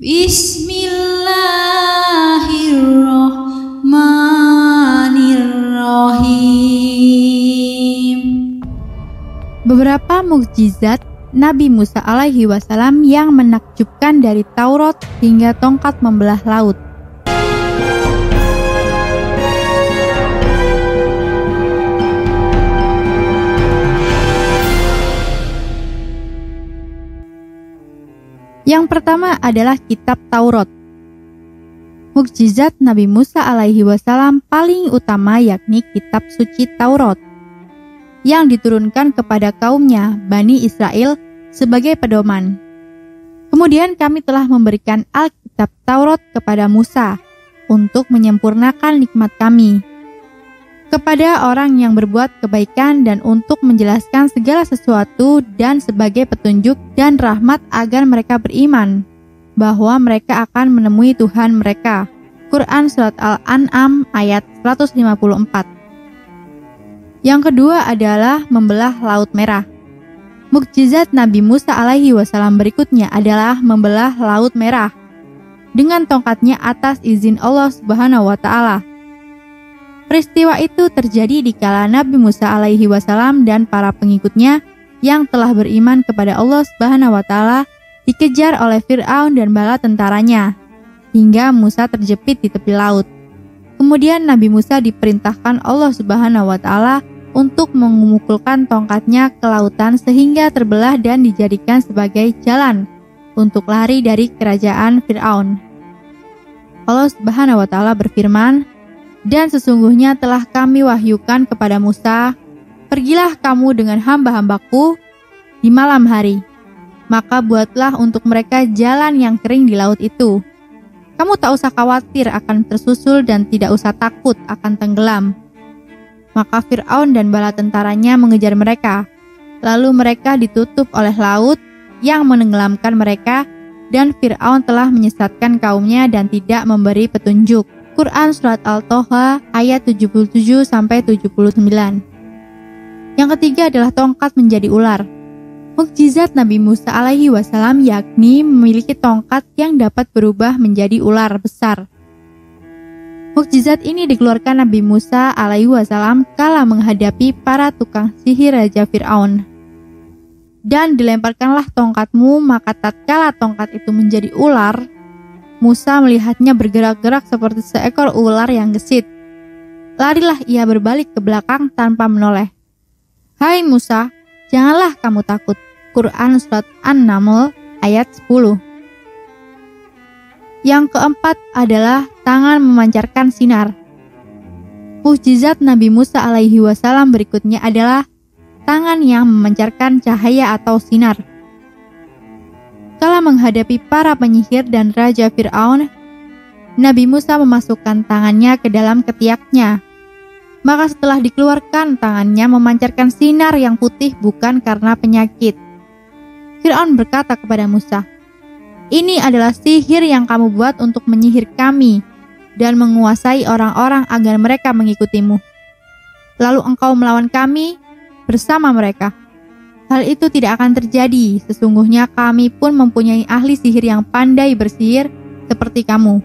Bismillahirrahmanirrahim. Beberapa mukjizat Nabi Musa alaihi wasallam yang menakjubkan dari Taurat hingga tongkat membelah laut. Yang pertama adalah kitab Taurat. Mukjizat Nabi Musa alaihi wasallam paling utama yakni kitab suci Taurat yang diturunkan kepada kaumnya Bani Israel sebagai pedoman. Kemudian kami telah memberikan Alkitab Taurat kepada Musa untuk menyempurnakan nikmat kami kepada orang yang berbuat kebaikan dan untuk menjelaskan segala sesuatu dan sebagai petunjuk dan rahmat agar mereka beriman bahwa mereka akan menemui Tuhan mereka. Quran Surat Al-An'am ayat 154. Yang kedua adalah membelah Laut Merah. Mukjizat Nabi Musa alaihi wasallam berikutnya adalah membelah Laut Merah dengan tongkatnya atas izin Allah Subhanahu wa taala. Peristiwa itu terjadi di kala Nabi Musa alaihi wasallam dan para pengikutnya yang telah beriman kepada Allah Subhanahu wa taala dikejar oleh Fir'aun dan bala tentaranya hingga Musa terjepit di tepi laut. Kemudian Nabi Musa diperintahkan Allah Subhanahu wa taala untuk memukulkan tongkatnya ke lautan sehingga terbelah dan dijadikan sebagai jalan untuk lari dari kerajaan Fir'aun. Allah Subhanahu wa taala berfirman, "Dan sesungguhnya telah kami wahyukan kepada Musa, pergilah kamu dengan hamba-hambaku di malam hari, maka buatlah untuk mereka jalan yang kering di laut itu. Kamu tak usah khawatir akan tersusul dan tidak usah takut akan tenggelam." Maka Fir'aun dan bala tentaranya mengejar mereka, lalu mereka ditutup oleh laut yang menenggelamkan mereka, dan Fir'aun telah menyesatkan kaumnya dan tidak memberi petunjuk. Quran Surat Al-Toha ayat 77-79. Yang ketiga adalah tongkat menjadi ular. Mukjizat Nabi Musa alaihi wasallam yakni memiliki tongkat yang dapat berubah menjadi ular besar. Mukjizat ini dikeluarkan Nabi Musa alaihi wasallam kala menghadapi para tukang sihir Raja Fir'aun. Dan dilemparkanlah tongkatmu, maka tatkala tongkat itu menjadi ular, Musa melihatnya bergerak-gerak seperti seekor ular yang gesit. Larilah ia berbalik ke belakang tanpa menoleh. "Hai Musa, janganlah kamu takut." Quran Surat An-Naml ayat 10. Yang keempat adalah tangan memancarkan sinar. Mukjizat Nabi Musa alaihi wasallam berikutnya adalah tangan yang memancarkan cahaya atau sinar. Kala menghadapi para penyihir dan Raja Fir'aun, Nabi Musa memasukkan tangannya ke dalam ketiaknya. Maka setelah dikeluarkan, tangannya memancarkan sinar yang putih bukan karena penyakit. Fir'aun berkata kepada Musa, "Ini adalah sihir yang kamu buat untuk menyihir kami dan menguasai orang-orang agar mereka mengikutimu. Lalu engkau melawan kami bersama mereka. Hal itu tidak akan terjadi, sesungguhnya kami pun mempunyai ahli sihir yang pandai bersihir seperti kamu.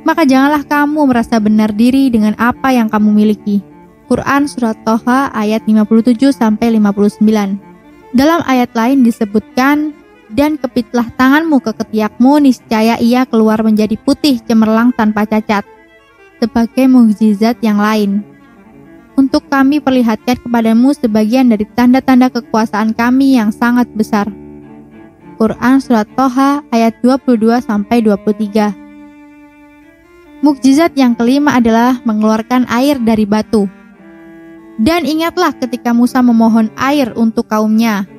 Maka janganlah kamu merasa benar diri dengan apa yang kamu miliki." Quran Surat Toha ayat 57-59. Dalam ayat lain disebutkan, "Dan kepitlah tanganmu ke ketiakmu, niscaya ia keluar menjadi putih cemerlang tanpa cacat," sebagai mukjizat yang lain. Untuk kami perlihatkan kepadamu sebagian dari tanda-tanda kekuasaan kami yang sangat besar. Quran Surat Toha ayat 22-23. Mukjizat yang kelima adalah mengeluarkan air dari batu. "Dan ingatlah ketika Musa memohon air untuk kaumnya.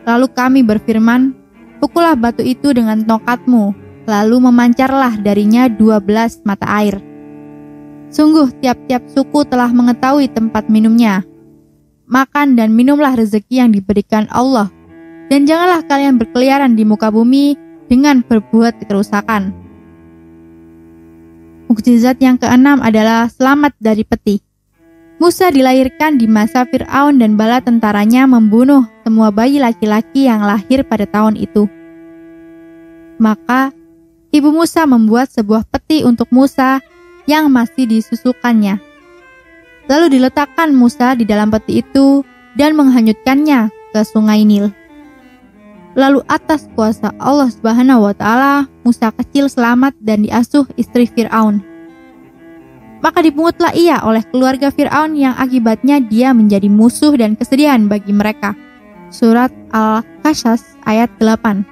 Lalu kami berfirman, pukullah batu itu dengan tongkatmu, lalu memancarlah darinya 12 mata air. Sungguh tiap-tiap suku telah mengetahui tempat minumnya. Makan dan minumlah rezeki yang diberikan Allah, dan janganlah kalian berkeliaran di muka bumi dengan berbuat kerusakan." Mukjizat yang keenam adalah selamat dari peti. Musa dilahirkan di masa Fir'aun dan bala tentaranya membunuh semua bayi laki-laki yang lahir pada tahun itu. Maka ibu Musa membuat sebuah peti untuk Musa yang masih disusulkannya. Lalu diletakkan Musa di dalam peti itu dan menghanyutkannya ke sungai Nil. Lalu atas kuasa Allah Subhanahu wa Ta'ala, Musa kecil selamat dan diasuh istri Fir'aun. Maka dipungutlah ia oleh keluarga Fir'aun yang akibatnya dia menjadi musuh dan kesedihan bagi mereka. Surat Al-Qasas ayat 8.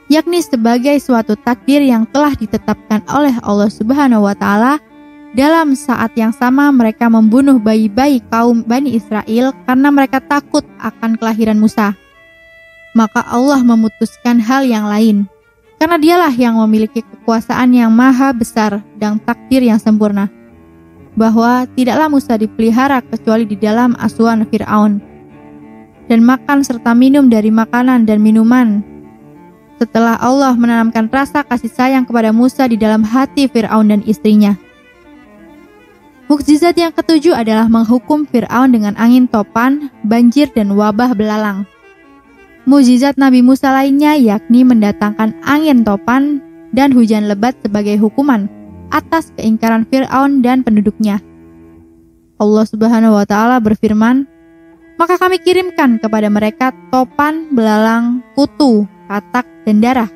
Yakni sebagai suatu takdir yang telah ditetapkan oleh Allah Subhanahu wa Ta'ala. Dalam saat yang sama mereka membunuh bayi-bayi kaum Bani Israel karena mereka takut akan kelahiran Musa. Maka Allah memutuskan hal yang lain. Karena dialah yang memiliki kekuasaan yang maha besar dan takdir yang sempurna. Bahwa tidaklah Musa dipelihara kecuali di dalam asuhan Fir'aun. Dan makan serta minum dari makanan dan minuman. Setelah Allah menanamkan rasa kasih sayang kepada Musa di dalam hati Fir'aun dan istrinya. Mukjizat yang ketujuh adalah menghukum Fir'aun dengan angin topan, banjir dan wabah belalang. Mukjizat Nabi Musa lainnya yakni mendatangkan angin topan dan hujan lebat sebagai hukuman atas keingkaran Fir'aun dan penduduknya. Allah Subhanahu wa Ta'ala berfirman, "Maka kami kirimkan kepada mereka topan, belalang, kutu, katak, dan darah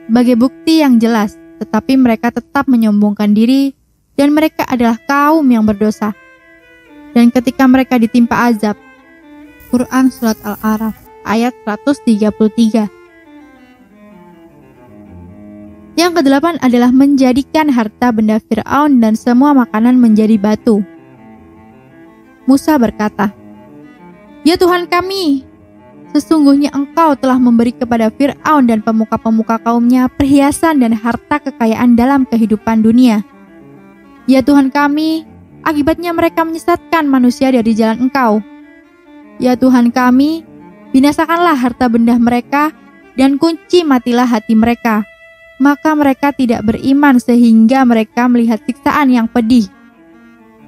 sebagai bukti yang jelas, tetapi mereka tetap menyombongkan diri dan mereka adalah kaum yang berdosa." Dan ketika mereka ditimpa azab, Quran Surat Al-A'raf ayat 133. Yang kedelapan adalah menjadikan harta benda Fir'aun dan semua makanan menjadi batu. Musa berkata, "Ya Tuhan kami, sesungguhnya Engkau telah memberi kepada Fir'aun dan pemuka-pemuka kaumnya perhiasan dan harta kekayaan dalam kehidupan dunia. Ya Tuhan kami, akibatnya mereka menyesatkan manusia dari jalan Engkau. Ya Tuhan kami, binasakanlah harta benda mereka dan kunci matilah hati mereka. Maka mereka tidak beriman sehingga mereka melihat siksaan yang pedih."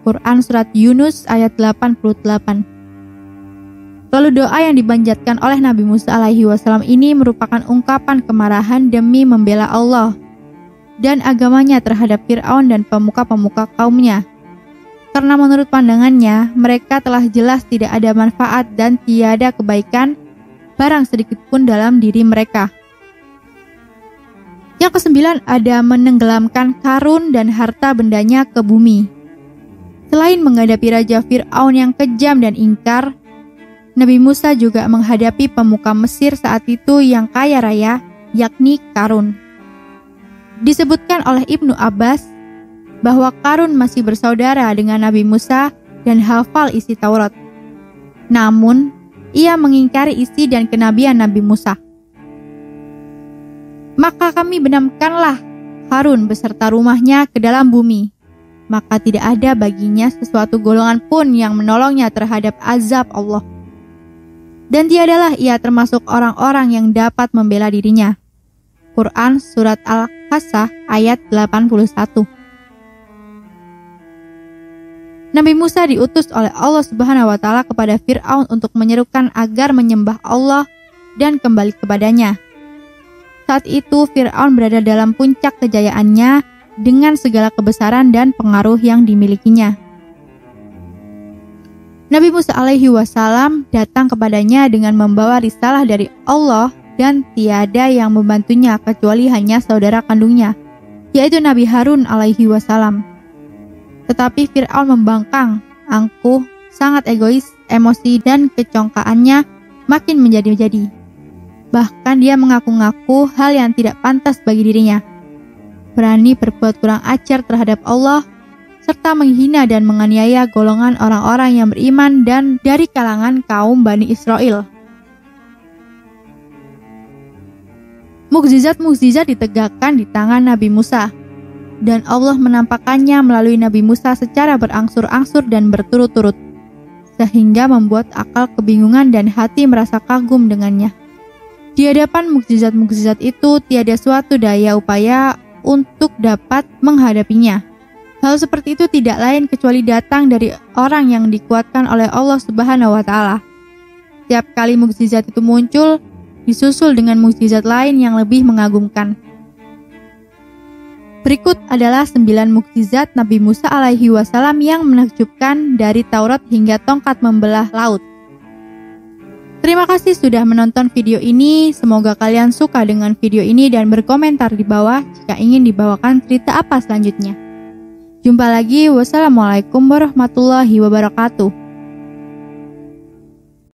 Quran Surat Yunus ayat 88. Lalu doa yang dipanjatkan oleh Nabi Musa alaihi wasallam ini merupakan ungkapan kemarahan demi membela Allah dan agamanya terhadap Fir'aun dan pemuka-pemuka kaumnya. Karena menurut pandangannya, mereka telah jelas tidak ada manfaat dan tiada kebaikan barang sedikit pun dalam diri mereka. Yang kesembilan ada menenggelamkan karun dan harta bendanya ke bumi. Selain menghadapi Raja Fir'aun yang kejam dan ingkar, Nabi Musa juga menghadapi pemuka Mesir saat itu yang kaya raya, yakni Karun. Disebutkan oleh Ibnu Abbas bahwa Karun masih bersaudara dengan Nabi Musa dan hafal isi Taurat. Namun, ia mengingkari isi dan kenabian Nabi Musa. Maka kami benamkanlah Harun beserta rumahnya ke dalam bumi. Maka tidak ada baginya sesuatu golongan pun yang menolongnya terhadap azab Allah. Dan tiadalah ia termasuk orang-orang yang dapat membela dirinya. Quran Surat Al-Qasas ayat 81. Nabi Musa diutus oleh Allah Subhanahu wa Ta'ala kepada Fir'aun untuk menyerukan agar menyembah Allah dan kembali kepadanya. Saat itu Fir'aun berada dalam puncak kejayaannya dengan segala kebesaran dan pengaruh yang dimilikinya. Nabi Musa alaihi wasallam datang kepadanya dengan membawa risalah dari Allah dan tiada yang membantunya kecuali hanya saudara kandungnya, yaitu Nabi Harun alaihi wasallam. Tetapi Fir'aun membangkang, angkuh, sangat egois, emosi dan kecongkaannya makin menjadi-jadi. Bahkan dia mengaku-ngaku hal yang tidak pantas bagi dirinya. Berani berbuat kurang ajar terhadap Allah, serta menghina dan menganiaya golongan orang-orang yang beriman dan dari kalangan kaum Bani Israel. Mukjizat-mukjizat ditegakkan di tangan Nabi Musa. Dan Allah menampakkannya melalui Nabi Musa secara berangsur-angsur dan berturut-turut, sehingga membuat akal kebingungan dan hati merasa kagum dengannya. Di hadapan mukjizat-mukjizat itu tiada suatu daya upaya untuk dapat menghadapinya. Hal seperti itu tidak lain kecuali datang dari orang yang dikuatkan oleh Allah Subhanahu wa Ta'ala. Setiap kali mukjizat itu muncul, disusul dengan mukjizat lain yang lebih mengagumkan. Berikut adalah 9 mukjizat Nabi Musa alaihi wasallam yang menakjubkan dari Taurat hingga tongkat membelah laut. Terima kasih sudah menonton video ini. Semoga kalian suka dengan video ini dan berkomentar di bawah jika ingin dibawakan cerita apa selanjutnya. Jumpa lagi. Wassalamualaikum warahmatullahi wabarakatuh.